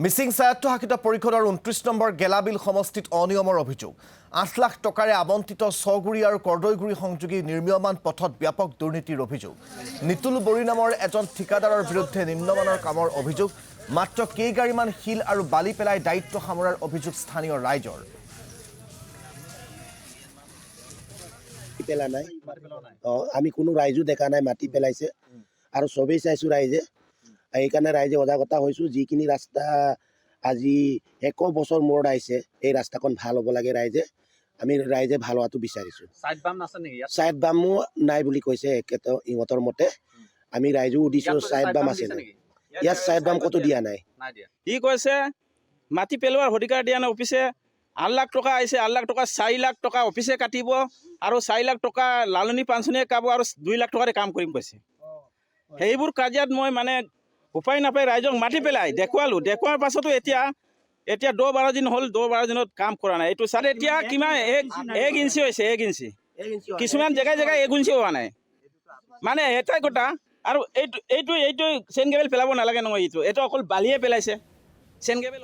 মিচিং স্বায়ত্তশাসিত পৰিষদৰ ২৯ নম্বৰ গেলাবিল সমষ্টিত অনিয়মৰ অভিযোগ ৮ লাখ টকাৰে আবণ্টিত ছগুৰি আৰু কৰ্দৈগুৰি সংযোগী নিৰ্মীয়মান পথত ব্যাপক দুৰ্নীতিৰ অভিযোগ নিতুল বৰী নামৰ এজন ঠিকাদাৰৰ বিৰুদ্ধে নিম্নমানৰ কামৰ অভিযোগ মাত্ৰ কেইগাড়ীমান শিল আৰু বালি পেলাই দায়িত্ব সামৰাৰ অভিযোগ স্থানীয় ৰাইজৰ পেলা নাই আমি কোনো ৰাইজো দেখা নাই মাটি পেলাইছে আৰু সবেই চাইছো ৰাইজে এইকাৰণে ৰাইজে সজাগতা হৈছো যিখিনি ৰাস্তা আজি ১ বছৰ মূৰত আহিছে এই ৰাস্তাখন ভাল হ'ব লাগে আমি ৰাইজে ভাল হোৱাটো বিচাৰিছো সাইড বামো নাই বুলি কৈছে একেতো ইহঁতৰ মতে আমি ৰাইজো উদিছো সাইড বাম আছে ইয়াত সাইড বাম কত দিয়া নাই ই কৈছে মাটি পেলোৱাৰ অধিকাৰ দিয়া নাই অফিসে ৮ লাখ টকা আহিছে ৮ লাখ টকা ৪ লাখ টকা অফিসে কাটিব আৰু ৪ লাখ টকা লালনি পাঞ্চনিয়ে কাব আৰু ২ লাখ টকাৰে কাম কৰিম কৈছে সেইবোৰ কাজিয়াত মই মানে উপায় নাপাই ৰাইজক মাটি পেলাই দেখুৱাৰ পাছতো এতিয়া ১০-১২ দিন হ'ল ১০-১২ দিনত কাম কৰা নাই এইটো চালে এতিয়া কিমান ১ ইঞ্চি হৈছে ১ ইঞ্চি কিছুমান জেগাই ১ ইঞ্চি হোৱা নাই মানে এটাই কথা আৰু এইটো চেন কেবল পেলাব নালাগে নহয় এইটো অকল বালিয়ে পেলাইছে চেন কেবল